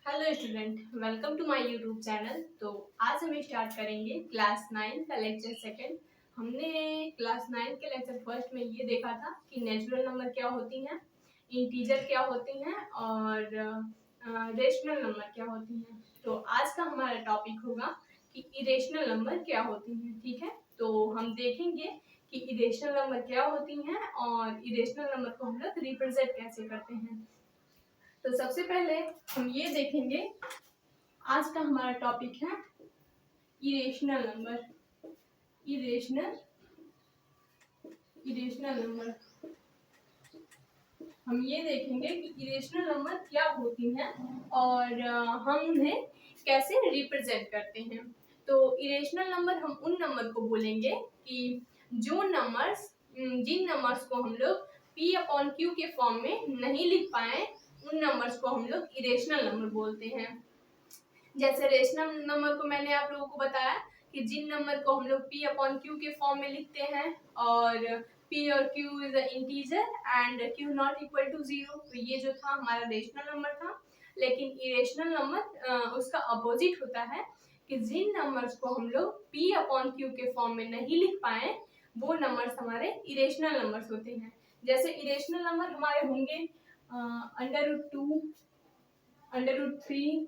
Hello student, welcome to my YouTube channel. तो आज हम स्टार्ट करेंगे क्लास 9 का लेक्चर सेकंड। हमने क्लास 9 के लेक्चर फर्स्ट में ये देखा था कि नेचुरल नंबर क्या होती हैं, इंटीजर क्या होती हैं और रेशनल नंबर क्या होती हैं। तो आज का हमारा टॉपिक होगा कि इरेशनल नंबर क्या होती हैं। ठीक है, तो हम देखेंगे कि इरेशनल नंबर क्या होती हैं और इरेशनल नंबर को हम लोग रिप्रेजेंट कैसे करते हैं। तो सबसे पहले हम ये देखेंगे, आज का हमारा टॉपिक है irrational number. Irrational irrational number हम ये देखेंगे कि इरेशनल नंबर क्या होती हैं और हम उन्हें कैसे रिप्रेजेंट करते हैं। तो इरेशनल नंबर हम उन नंबर को बोलेंगे कि जो नंबर्स जिन नंबर्स को हम लोग p अपॉन क्यू के फॉर्म में नहीं लिख पाए, उन नंबर्स को हम लोग इरेशनल नंबर बोलते हैं। जैसे रेशनल नंबर को मैंने आप लोगों को बताया कि जिन नंबर को हम लोग p अपॉन क्यू के फॉर्म में लिखते हैं और p और q is a integer and q not equal to 0, तो ये जो था हमारा रेशनल नंबर था। लेकिन इरेशनल नंबर उसका अपोजिट होता है कि जिन नंबर्स को हम लोग p अपॉन क्यू के फॉर्म में नहीं लिख पाए, वो नंबर्स हमारे इरेशनल नंबर्स होते हैं। जैसे इरेशनल नंबर हमारे होंगे √2, √3,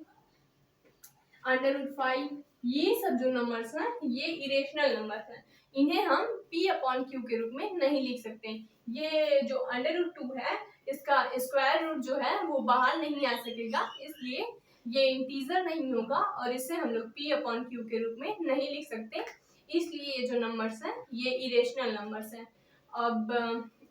√5, ये सब जो नंबर्स हैं ये इरेशनल नंबर्स हैं। इन्हें हम p अपॉन क्यू के रूप में नहीं लिख सकते। ये जो √2 है, इसका स्क्वायर रूट जो है वो बाहर नहीं आ सकेगा, इसलिए ये इंटीजर नहीं होगा और इसे हम लोग p अपॉन क्यू के रूप में नहीं लिख सकते। इसलिए ये जो नंबर्स हैं ये इरेशनल नंबर्स हैं। अब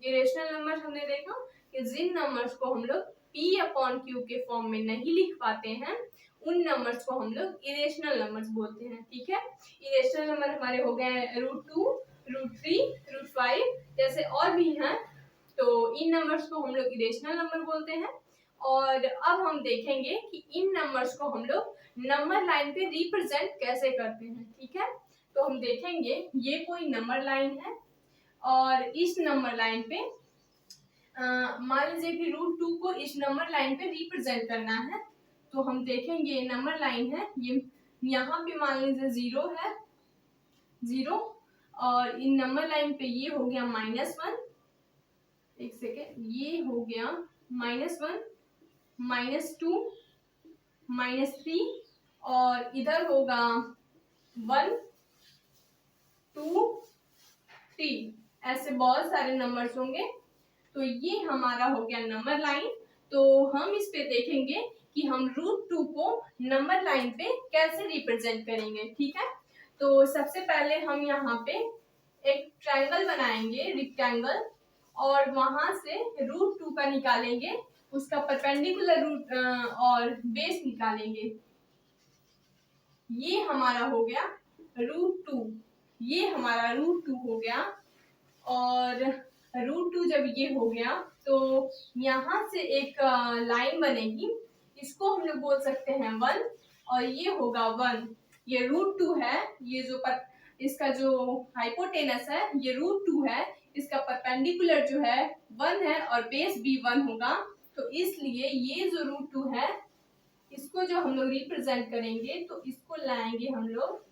इरेशनल नंबर्स हमने देखा कि जिन नंबर्स को हम लोग p अपॉन क्यू के फॉर्म में नहीं लिख पाते हैं, उन नंबर्स को हम लोग इरेशनल नंबर्स बोलते हैं। ठीक है, इरेशनल नंबर हमारे हो गए √2, √3, √5 जैसे और भी हैं। तो इन नंबर्स को हम लोग इरेशनल नंबर बोलते हैं। और अब हम देखेंगे कि इन नंबर्स को हम लोग नंबर लाइन पे रिप्रेजेंट कैसे करते हैं। ठीक है, तो हम देखेंगे ये कोई नंबर लाइन है और इस नंबर लाइन पे मान लीजिए कि √2 को इस नंबर लाइन पे रिप्रेजेंट करना है। तो हम देखेंगे नंबर लाइन है, ये यहाँ पे मान लीजिए 0 है, 0, और इन नंबर लाइन पे ये हो गया -1, एक सेकेंड, ये हो गया -1, -2, -3, और इधर होगा 1, 2, 3, ऐसे बहुत सारे नंबर्स होंगे। तो ये हमारा हो गया नंबर लाइन। तो हम इस पे देखेंगे कि हम √2 को नंबर लाइन पे कैसे रिप्रेजेंट करेंगे। ठीक है, तो सबसे पहले हम यहाँ पे एक ट्रायंगल बनाएंगे, रेक्टेंगल, और वहां से √2 का निकालेंगे, उसका परपेंडिकुलर रूट और बेस निकालेंगे। ये हमारा हो गया √2, ये हमारा √2 हो गया। और √2 जब ये हो गया तो यहाँ से एक लाइन बनेगी, इसको हम लोग बोल सकते हैं 1, और ये होगा 1। ये √2 है, ये जो इसका जो हाइपोटेनस है ये √2 है, इसका परपेंडिकुलर जो है 1 है और बेस भी 1 होगा। तो इसलिए ये जो √2 है, इसको जो हम लोग रिप्रेजेंट करेंगे तो इसको लाएंगे हम लोग,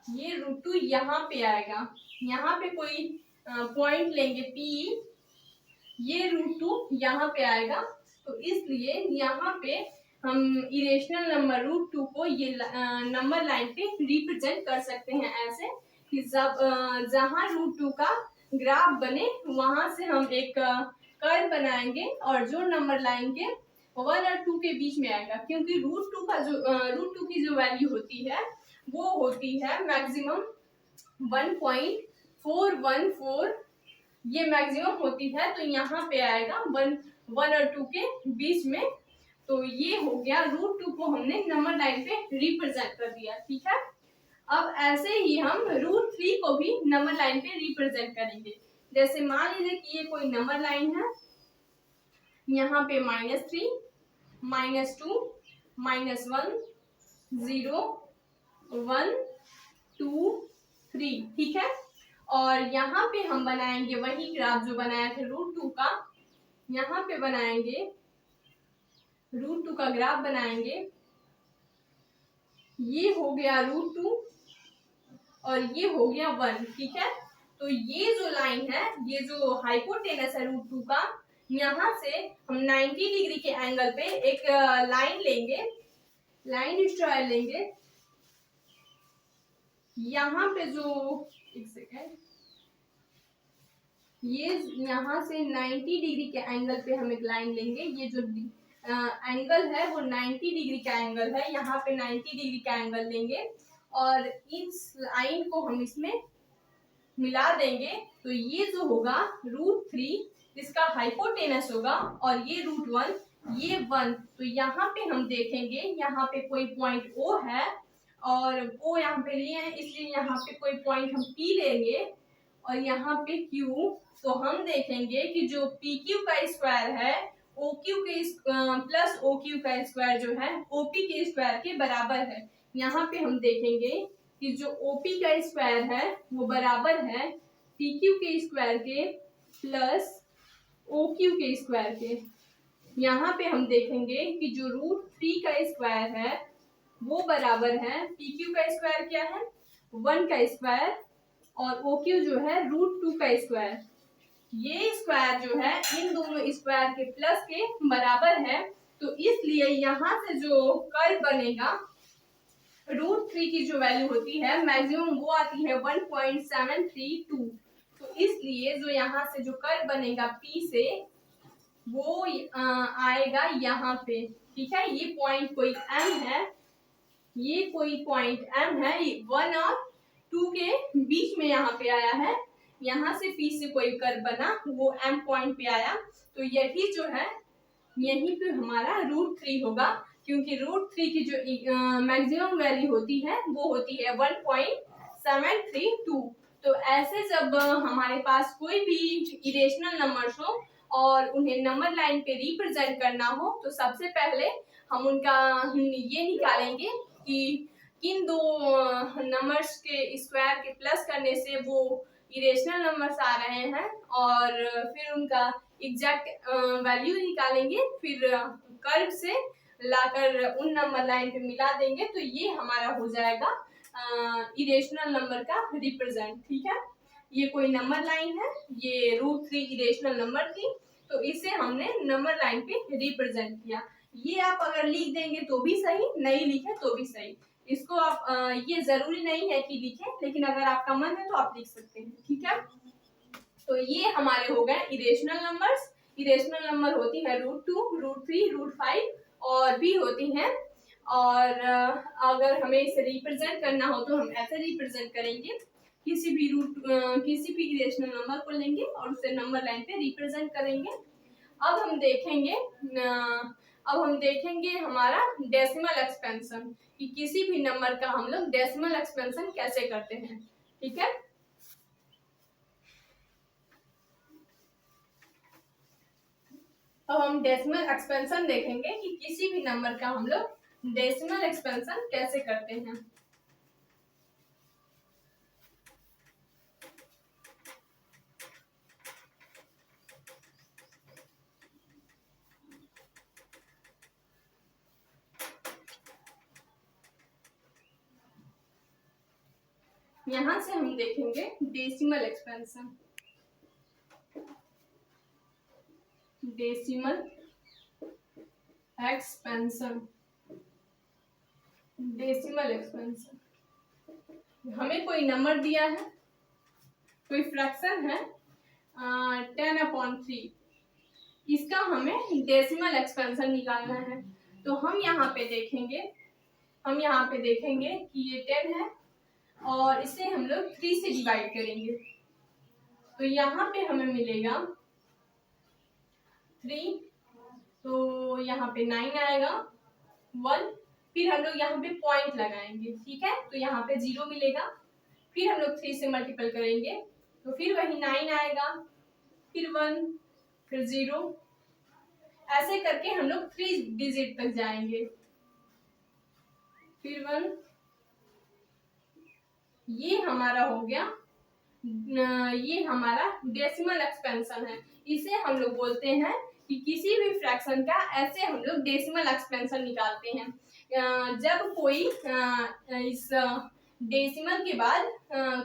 ये √2 यहाँ पे आएगा, यहाँ पे कोई पॉइंट लेंगे P, ये √2 यहाँ पे आएगा। तो इसलिए यहाँ पे हम इरेशनल नंबर √2 को ये नंबर लाइन पे रिप्रेजेंट कर सकते हैं ऐसे कि जब जहाँ √2 का ग्राफ बने वहां से हम एक कर्व बनाएंगे और जो नंबर लाइन के 1 और 2 के बीच में आएगा, क्योंकि √2 का जो √2 की जो वैल्यू होती है वो होती है मैक्सिमम 1.414, ये मैक्सिमम होती है। तो यहाँ पे आएगा 1 और 2 के बीच में। तो ये हो गया √2 को हमने नंबर लाइन पे रिप्रेजेंट कर दिया। ठीक है, अब ऐसे ही हम √3 को भी नंबर लाइन पे रिप्रेजेंट करेंगे। जैसे मान लीजिए कि ये कोई नंबर लाइन है, यहाँ पे -3, -2, -1, 0, 1, 2, 3। ठीक है, और यहाँ पे हम बनाएंगे वही ग्राफ जो बनाया था √2 का, यहाँ पे बनाएंगे √2 का ग्राफ बनाएंगे। ये हो गया √2 और ये हो गया 1, ठीक है। तो ये जो लाइन है, ये जो हाइपोटेनस है √2 का, यहाँ से हम 90 डिग्री के एंगल पे एक लाइन लेंगे, लाइन स्ट्रायल लेंगे। यहाँ पे जो, एक सेकेंड, ये यहाँ से 90 डिग्री के एंगल पे हम एक लाइन लेंगे। ये जो एंगल है वो 90 डिग्री का एंगल है, यहाँ पे 90 डिग्री का एंगल लेंगे और इस लाइन को हम इसमें मिला देंगे। तो ये जो होगा √3 इसका हाइपोटेनस होगा और ये √1 ये 1। तो यहाँ पे हम देखेंगे, यहाँ पे कोई पॉइंट O है और O यहाँ पे लिए हैं, इसलिए यहाँ पे कोई पॉइंट हम P लेंगे और यहाँ पे Q। तो हम देखेंगे कि जो PQ का स्क्वायर है OQ के प्लस OQ का स्क्वायर जो है OP के स्क्वायर के बराबर है। यहाँ पे हम देखेंगे कि जो OP का स्क्वायर है वो बराबर है PQ के स्क्वायर के प्लस OQ के स्क्वायर के। यहाँ पे हम देखेंगे कि जो √3 का स्क्वायर है वो बराबर है PQ का स्क्वायर क्या है 1 का स्क्वायर और OQ जो है √2 का स्क्वायर। ये स्क्वायर जो है इन दोनों स्क्वायर के प्लस के बराबर है। तो इसलिए यहाँ से जो कर्व बनेगा √3 की जो वैल्यू होती है मैक्सिमम वो आती है 1.732। तो इसलिए जो यहाँ से जो कर्व बनेगा P से वो आएगा यहाँ पे, ठीक है। ये पॉइंट कोई M है, ये कोई पॉइंट M है, 1 और 2 के बीच में यहाँ पे आया है। यहाँ से P से कोई कर्व बना वो M पॉइंट पे आया। तो यही जो है यहीं पे हमारा √3 होगा, क्योंकि √3 की जो मैक्सिमम वैल्यू होती है वो होती है 1.732। तो ऐसे जब हमारे पास कोई भी इरेशनल नंबर्स हो और उन्हें नंबर लाइन पे रिप्रेजेंट करना हो तो सबसे पहले हम उनका ये निकालेंगे कि किन दो नंबर्स के स्क्वायर के प्लस करने से वो इरेशनल नंबर्स आ रहे हैं और फिर उनका एग्जैक्ट वैल्यू निकालेंगे, फिर कर्व से लाकर उन नंबर लाइन पे मिला देंगे। तो ये हमारा हो जाएगा इरेशनल नंबर का रिप्रेजेंट, ठीक है। ये कोई नंबर लाइन है, ये √3 इरेशनल नंबर थी, तो इसे हमने नंबर लाइन पे रिप्रेजेंट किया। ये आप अगर लिख देंगे तो भी सही, नहीं लिखे तो भी सही। इसको आप ये जरूरी नहीं है कि लिखें, लेकिन अगर आपका मन है तो आप लिख सकते हैं, ठीक है। तो ये हमारे हो गए इरेशनल नंबर्स। इरेशनल नंबर होती है √2, √3, √5 और भी होती हैं। और अगर हमें इसे रिप्रेजेंट करना हो तो हम ऐसे रिप्रेजेंट करेंगे, किसी भी इरेशनल नंबर को लेंगे और उसे नंबर लाइन पे रिप्रेजेंट करेंगे। अब हम देखेंगे हमारा डेसिमल एक्सपेंशन, कि किसी भी नंबर का हम लोग डेसिमल एक्सपेंशन कैसे करते हैं, ठीक है। अब हम डेसिमल एक्सपेंशन देखेंगे कि किसी भी नंबर का हम लोग डेसिमल एक्सपेंशन कैसे करते हैं। यहां से हम देखेंगे decimal expansion. Decimal expansion, decimal expansion, हमें कोई नंबर दिया है, कोई फ्रैक्शन है 10/3, इसका हमें डेसिमल एक्सपेंशन निकालना है। तो हम यहाँ पे देखेंगे कि ये 10 है और इसे हम लोग 3 से डिवाइड करेंगे। तो यहाँ पे हमें मिलेगा 3, तो यहाँ पे 9 आएगा, 1, फिर हम लोग यहाँ पे पॉइंट लगाएंगे, ठीक है। तो यहाँ पे 0 मिलेगा, फिर हम लोग 3 से मल्टीपल करेंगे तो फिर वही 9 आएगा, फिर 1, फिर 0, ऐसे करके हम लोग 3 डिजिट तक जाएंगे, फिर 1। ये हमारा हो गया, ये हमारा डेसिमल एक्सपेंशन है। इसे हम लोग बोलते हैं कि किसी भी फ्रैक्शन का ऐसे हम लोग डेसिमल एक्सपेंशन निकालते हैं। जब कोई इस डेसिमल के बाद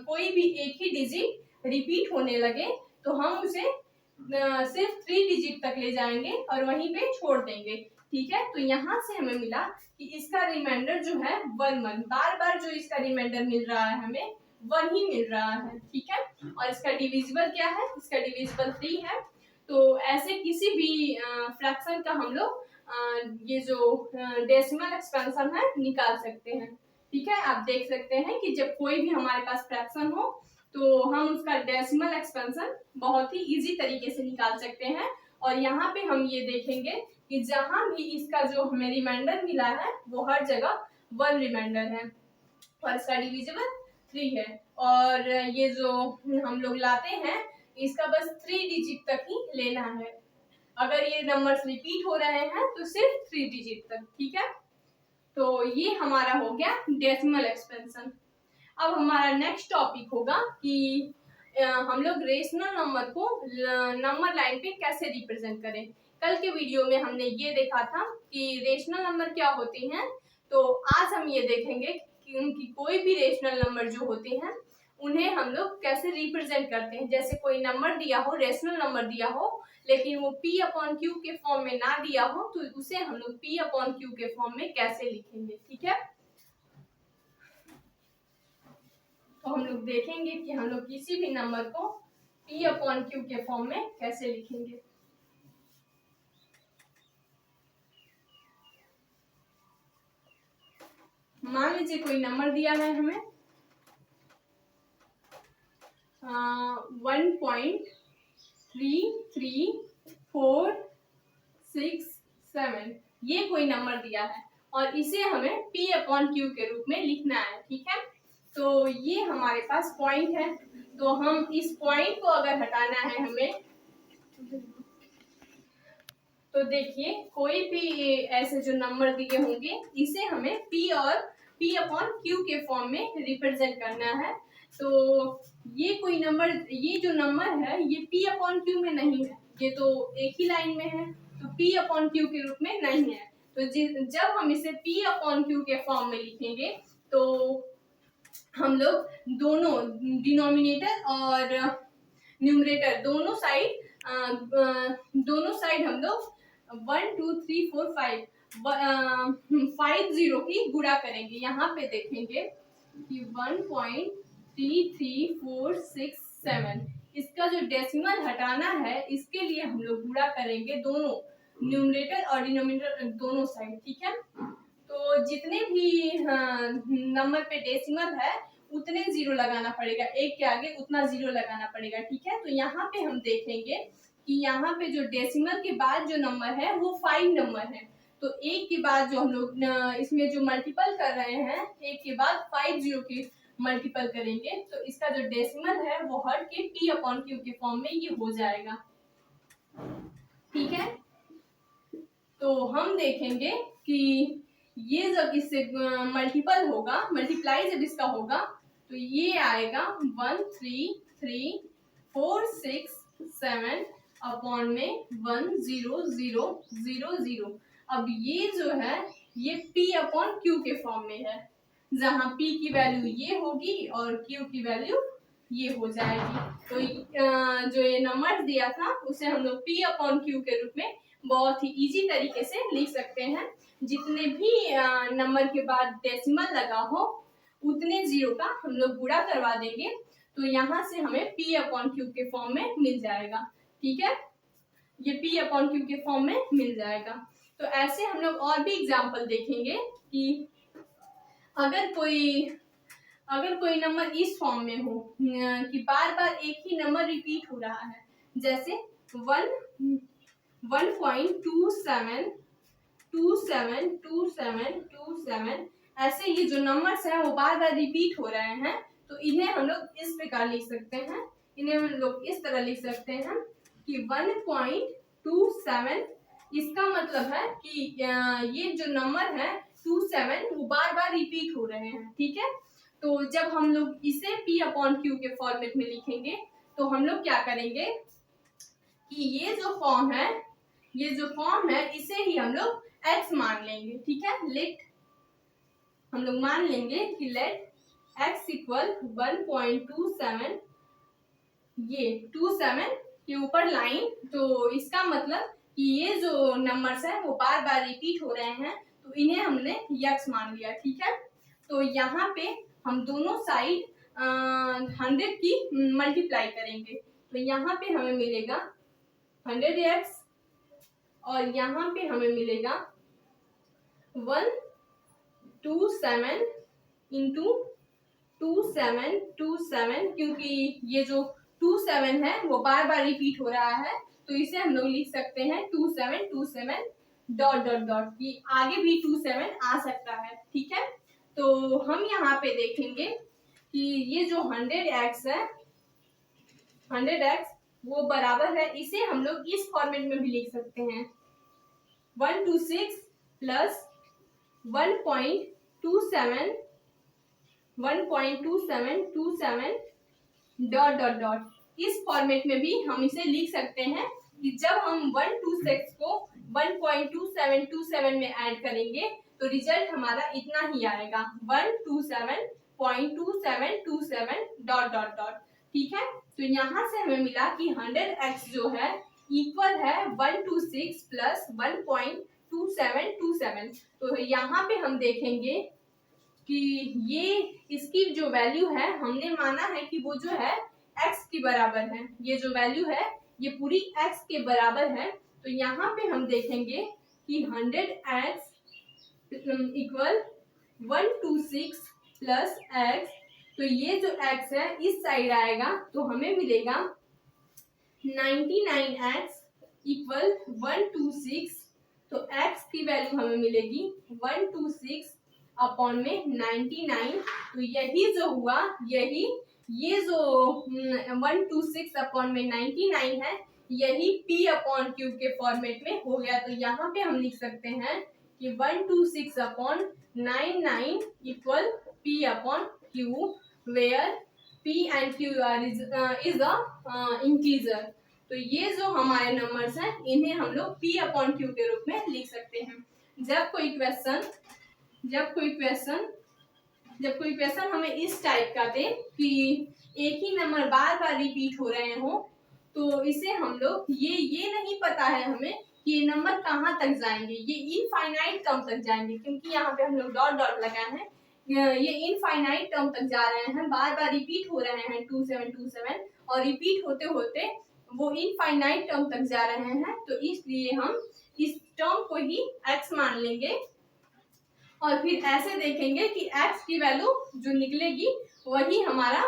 कोई भी एक ही डिजिट रिपीट होने लगे तो हम उसे सिर्फ 3 डिजिट तक ले जाएंगे और वहीं पे छोड़ देंगे। ठीक है, तो यहाँ से हमें मिला कि इसका रिमाइंडर जो है 1 बार बार जो इसका रिमाइंडर मिल रहा है हमें 1 ही मिल रहा है। ठीक है, और इसका डिविजिबल क्या है, इसका डिविजिबल 3 है। तो ऐसे किसी भी फ्रैक्शन का हम लोग ये जो डेसिमल एक्सपेंशन है निकाल सकते हैं। ठीक है, आप देख सकते हैं कि जब कोई भी हमारे पास फ्रैक्शन हो तो हम उसका डेसिमल एक्सपेंशन बहुत ही इजी तरीके से निकाल सकते हैं। और यहाँ पे हम ये देखेंगे कि जहां भी इसका जो हमें रिमाइंडर मिला है वो हर जगह 1 रिमाइंडर है और इसका डिविजिबल 3 है। और ये जो हम लोग लाते हैं इसका बस 3 डिजिट तक ही लेना है। अगर ये नंबर्स रिपीट हो रहे हैं तो सिर्फ 3 डिजिट तक। ठीक है, तो ये हमारा हो गया डेसिमल एक्सपेंशन। अब हमारा नेक्स्ट टॉपिक होगा कि हम लोग रेशनल नंबर को नंबर लाइन पे कैसे रिप्रेजेंट करें। कल के वीडियो में हमने ये देखा था कि रेशनल नंबर क्या होते हैं, तो आज हम ये देखेंगे कि कोई भी रेशनल नंबर जो होते हैं उन्हें हम लोग कैसे रिप्रेजेंट करते हैं। जैसे कोई नंबर दिया हो, रेशनल नंबर दिया हो, लेकिन वो P/Q के फॉर्म में ना दिया हो तो उसे हम लोग P/Q के फॉर्म में कैसे लिखेंगे। ठीक है, तो हम लोग देखेंगे कि हम लोग किसी भी नंबर को P/Q के फॉर्म में कैसे लिखेंगे। मान लीजिए कोई नंबर दिया है हमें 1.334667, ये कोई नंबर दिया है और इसे हमें P/Q के रूप में लिखना है। ठीक है, तो ये हमारे पास पॉइंट है, तो हम इस पॉइंट को अगर हटाना है हमें, तो देखिए कोई भी ऐसे जो नंबर दिए होंगे इसे हमें P/Q के फॉर्म में रिप्रेजेंट करना है। तो ये कोई नंबर, ये जो नंबर है ये P/Q में नहीं है, ये तो एक ही लाइन में है तो P/Q के रूप में नहीं है। तो जब हम इसे P/Q के फॉर्म में लिखेंगे तो हम लोग दोनों डिनोमिनेटर और न्यूमरेटर दोनों साइड हम लोग 1 2 3 4 5 जीरो की गुणा करेंगे। यहाँ पे देखेंगे कि 1.334667 इसका जो डेसिमल हटाना है इसके लिए हम लोग गुणा करेंगे दोनों न्यूमरेटर और डिनोमिनेटर दोनों साइड। ठीक है, तो जितने भी नंबर पे डेसिमल है उतने जीरो लगाना पड़ेगा, एक के आगे उतना जीरो लगाना पड़ेगा। ठीक है, तो यहाँ पे हम देखेंगे कि यहाँ पे जो डेसिमल के बाद जो नंबर है वो 5 नंबर है, तो एक के बाद जो हम लोग इसमें जो मल्टीपल कर रहे हैं एक के बाद 5 जीरो की मल्टीपल करेंगे तो इसका जो डेसिमल है वो हट के P/Q के फॉर्म में ये हो जाएगा। ठीक है, तो हम देखेंगे कि ये जब इससे मल्टीपल होगा, मल्टीप्लाई जब इसका होगा तो ये आएगा 1334667 अपॉन में 10000। अब ये जो है ये P/Q के फॉर्म में है, जहां P की वैल्यू ये होगी और Q की वैल्यू ये हो जाएगी। तो जो ये नंबर दिया था उसे हम लोग P/Q के रूप में बहुत ही इजी तरीके से लिख सकते हैं। जितने भी नंबर के बाद डेसिमल लगा हो उतने जीरो का हम लोग गुणा करवा देंगे तो यहाँ से हमें P/Q के फॉर्म में मिल जाएगा। ठीक है, ये P/Q के फॉर्म में मिल जाएगा। तो ऐसे हम लोग और भी एग्जाम्पल देखेंगे कि अगर कोई नंबर इस फॉर्म में हो कि बार बार एक ही नंबर रिपीट हो रहा है, जैसे 1.27272727 ऐसे ये जो नंबर्स हैं वो बार बार रिपीट हो रहे हैं तो इन्हें हम लोग इस प्रकार लिख सकते हैं, इन्हें हम लोग इस तरह लिख सकते हैं कि 1.27 इसका मतलब है कि ये जो नंबर है 27 वो बार बार रिपीट हो रहे हैं। ठीक है, तो जब हम लोग इसे P/Q के फॉर्मेट में लिखेंगे तो हम लोग क्या करेंगे कि ये जो फॉर्म है ये जो फॉर्म है इसे ही हम लोग x मान लेंगे। ठीक है, लेट हम लोग मान लेंगे कि लेट x इक्वल 1.27, ये 27 के ऊपर लाइन, तो इसका मतलब कि ये जो नंबर्स हैं वो बार बार रिपीट हो रहे हैं, तो इन्हें हमने x मान लिया। ठीक है, तो यहाँ पे हम दोनों साइड 100 की मल्टीप्लाई करेंगे, तो यहाँ पे हमें मिलेगा 100x और यहाँ पे हमें मिलेगा 127 इंटू 2727, क्योंकि ये जो 27 है वो बार बार रिपीट हो रहा है, तो इसे हम लोग लिख सकते हैं 2727 डॉट डॉट डॉट, ये आगे भी 27 आ सकता है। ठीक है, तो हम यहाँ पे देखेंगे कि ये जो 100x है, 100x वो बराबर है, इसे हम लोग इस फॉर्मेट में भी लिख सकते हैं 126 प्लस 1.27 1.2727 डॉट डॉट डॉट, इस फॉर्मेट में भी हम इसे लिख सकते हैं कि जब हम 126 को 1.2727 में ऐड करेंगे तो रिजल्ट हमारा इतना ही आएगा 127.2727 डॉट डॉट डॉट। ठीक है, तो यहाँ से हमें मिला कि 100x जो है इक्वल है 126 प्लस 1.2727। तो यहाँ पे हम देखेंगे कि ये इसकी जो वैल्यू है हमने माना है कि वो जो है x के बराबर है, ये जो वैल्यू है ये पूरी x के बराबर है। तो यहाँ पे हम देखेंगे कि 100x इक्वल 126 प्लस x, तो ये जो x है इस साइड आएगा, तो हमें मिलेगा 99x इक्वल 126, तो x की वैल्यू हमें मिलेगी 126 अपॉन में 99, तो यही जो हुआ, यही ये जो 126 अपॉन में 99 है, यही p अपॉन q के फॉर्मेट में हो गया। तो यहाँ पे हम लिख सकते हैं कि 126 upon 99 equal p upon q, where p and q is a integer. तो ये जो हमारे नंबर्स हैं इन्हें हम लोग p अपॉन q के रूप में लिख सकते हैं। जब कोई क्वेश्चन हमें इस टाइप का दे कि एक ही नंबर बार बार रिपीट हो रहे हो, तो इसे हम लोग ये नहीं पता है हमें कि ये नंबर कहाँ तक जाएंगे, ये इनफाइनाइट टर्म तक जाएंगे, क्योंकि यहाँ पे हम लोग डॉट डॉट लगाए हैं, ये इनफाइनाइट टर्म तक जा रहे हैं, बार बार रिपीट हो रहे हैं 2727, और रिपीट होते होते वो इनफाइनाइट टर्म तक जा रहे हैं, तो इसलिए हम इस टर्म को ही x मान लेंगे और फिर ऐसे देखेंगे कि x की वैल्यू जो निकलेगी वही हमारा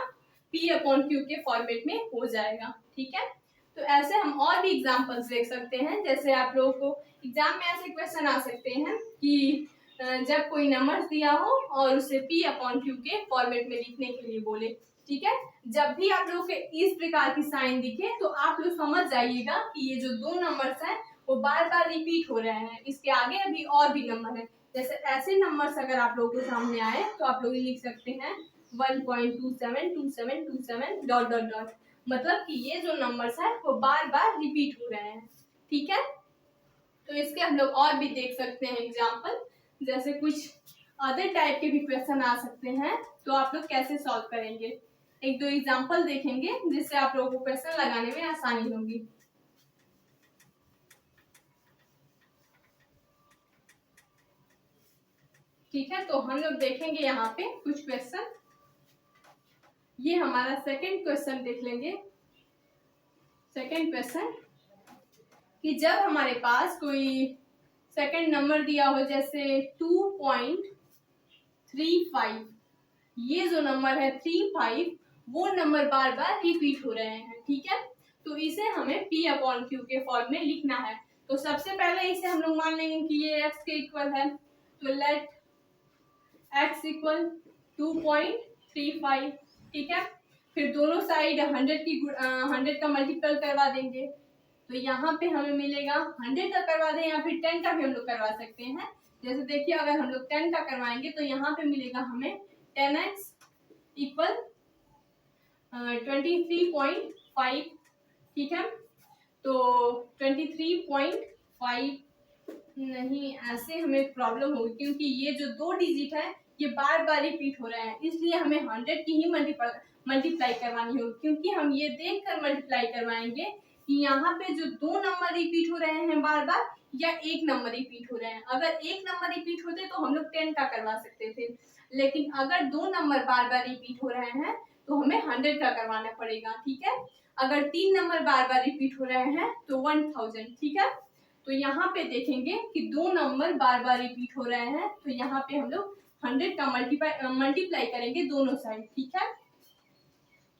p अपॉन q के फॉर्मेट में हो जाएगा। ठीक है, तो ऐसे हम और भी एग्जांपल्स देख सकते हैं। जैसे आप लोगों को एग्जाम में ऐसे क्वेश्चन आ सकते हैं कि जब कोई नंबर दिया हो और उसे p अपॉन q के फॉर्मेट में लिखने के लिए बोले। ठीक है, जब भी आप लोगों के इस प्रकार की साइन दिखे तो आप लोग समझ जाइएगा कि ये जो दो नंबर्स हैं वो बार बार रिपीट हो रहे हैं, इसके आगे अभी और भी नंबर है। जैसे ऐसे नंबर्स अगर आप लोगों के सामने आए तो आप लोग लिख सकते हैं 1.272727 डॉट डॉट डॉट, मतलब कि ये जो नंबर्स है वो बार बार रिपीट हो रहे हैं। ठीक है, तो इसके हम लोग और भी देख सकते हैं एग्जाम्पल, जैसे कुछ अदर टाइप के भी क्वेश्चन आ सकते हैं, तो आप लोग कैसे सॉल्व करेंगे, एक दो एग्जाम्पल देखेंगे जिससे आप लोगों को क्वेश्चन लगाने में आसानी होगी। ठीक है, तो हम लोग देखेंगे यहाँ पे कुछ क्वेश्चन। ये हमारा सेकंड क्वेश्चन देख लेंगे। सेकंड क्वेश्चन कि जब हमारे पास कोई सेकंड नंबर दिया हो, जैसे 2.35, ये जो नंबर है 35, वो नंबर बार बार रिपीट हो रहे हैं। ठीक है, तो इसे हमें p अपॉन q के फॉर्म में लिखना है। तो सबसे पहले इसे हम लोग मान लेंगे कि ये x के इक्वल है, तो लेट x इक्वल 2.35। ठीक है, फिर दोनों साइड 100 का मल्टीपल करवा देंगे, तो यहाँ पे हमें मिलेगा 100 का करवा दें या फिर 10 का भी हम लोग करवा सकते हैं। जैसे देखिए अगर हम लोग 10 का करवाएंगे तो यहाँ पे मिलेगा हमें 10x इक्वल 23.5। ठीक है, तो 23.5 5 नहीं, ऐसे हमें प्रॉब्लम होगी क्योंकि ये जो 2 डिजिट है ये बार बार रिपीट हो रहे हैं, इसलिए हमें 100 की ही मल्टीप्लाई करवानी होगी, क्योंकि हम ये देख कर मल्टीप्लाई करवाएंगे कि यहाँ पे जो 2 नंबर रिपीट हो रहे हैं बार बार या 1 नंबर रिपीट हो रहे हैं। अगर 1 नंबर रिपीट होते तो हम लोग 10 का करवा सकते थे, लेकिन अगर 2 नंबर बार बार रिपीट हो रहे हैं तो हमें 100 का करवाना पड़ेगा। ठीक है, अगर 3 नंबर बार बार रिपीट हो रहे हैं तो 1000। ठीक है, तो यहाँ पे देखेंगे कि 2 नंबर बार बार रिपीट हो रहे हैं तो यहाँ पे हम लोग 100 का मल्टीप्लाई करेंगे दोनों साइड। ठीक है,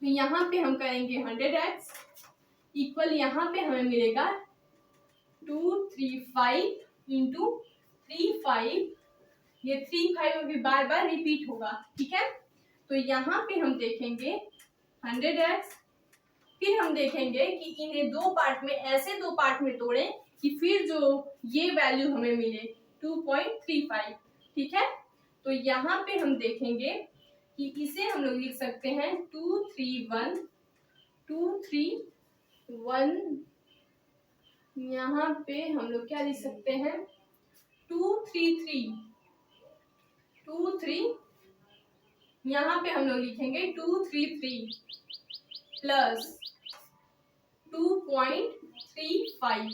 तो यहाँ पे हम करेंगे 100x इक्वल, यहाँ पे हमें मिलेगा 235 इंटू 35, ये 35 अभी बार बार रिपीट होगा। ठीक है, तो यहाँ पे हम देखेंगे 100x, फिर हम देखेंगे कि इन्हें 2 पार्ट में, ऐसे 2 पार्ट में तोड़ें कि फिर जो ये वैल्यू हमें मिले 2.35। ठीक है, तो यहाँ पे हम देखेंगे कि इसे हम लोग लिख सकते हैं 231, यहाँ पे हम लोग क्या लिख सकते हैं 233, यहाँ पे हम लोग लिखेंगे 233 प्लस 2.35।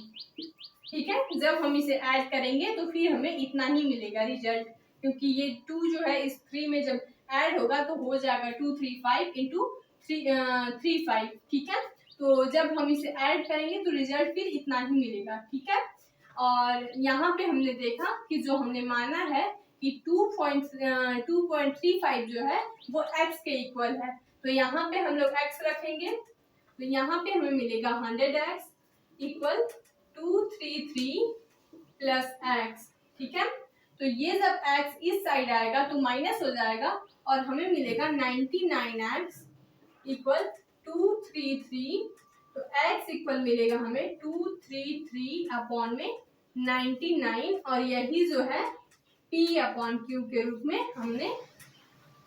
ठीक है, जब हम इसे ऐड करेंगे तो फिर हमें इतना ही मिलेगा रिजल्ट, क्योंकि ये 2 जो है इस 3 में जब ऐड होगा तो हो जाएगा 235 इंटू 35। ठीक है, तो जब हम इसे ऐड करेंगे तो रिजल्ट फिर इतना ही मिलेगा। ठीक है, और यहाँ पे हमने देखा कि जो हमने माना है कि 2.35 जो है वो x के इक्वल है, तो यहाँ पे हम लोग x रखेंगे, तो यहाँ पे हमें मिलेगा 100x इक्वल 233 प्लस x। ठीक है, तो ये जब x इस साइड आएगा तो माइनस हो जाएगा और हमें मिलेगा 99x इक्वल 233, तो x इक्वल मिलेगा हमें 233 अपॉन में 99, और यही जो है p अपॉन q के रूप में हमने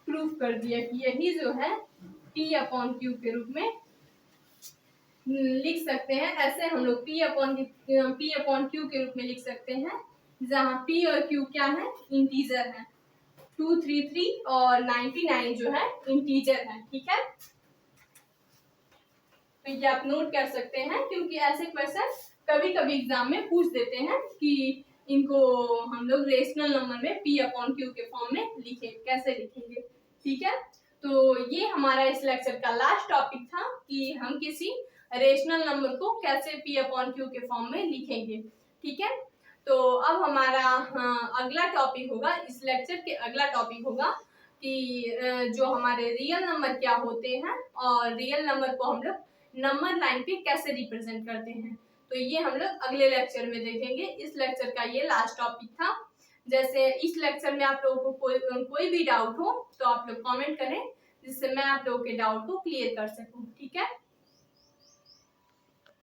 प्रूव कर दिया कि यही जो है p अपॉन q के रूप में लिख सकते हैं। ऐसे हम लोग p अपॉन q के रूप में लिख सकते हैं, जहाँ p और q क्या है, इंटीजर है। 233 और 99 जो है इंटीजर है। ठीक है, तो ये आप नोट कर सकते हैं, क्योंकि ऐसे क्वेश्चन कभी कभी एग्जाम में पूछ देते हैं कि इनको हम लोग रेशनल नंबर में p अपॉन q के फॉर्म में कैसे लिखेंगे। ठीक है, तो ये हमारा इस लेक्चर का लास्ट टॉपिक था कि हम किसी रेशनल नंबर को कैसे p अपॉन q के फॉर्म में लिखेंगे। ठीक है, तो अब हमारा अगला टॉपिक होगा, इस लेक्चर के अगला टॉपिक होगा कि जो हमारे रियल नंबर क्या होते हैं और रियल नंबर को हम लोग नंबर लाइन पे कैसे रिप्रेजेंट करते हैं, तो ये हम लोग अगले लेक्चर में देखेंगे। इस लेक्चर का ये लास्ट टॉपिक था। जैसे इस लेक्चर में आप लोगों को कोई भी डाउट हो तो आप लोग कमेंट करें, जिससे मैं आप लोगों के डाउट को क्लियर कर सकूं। ठीक है।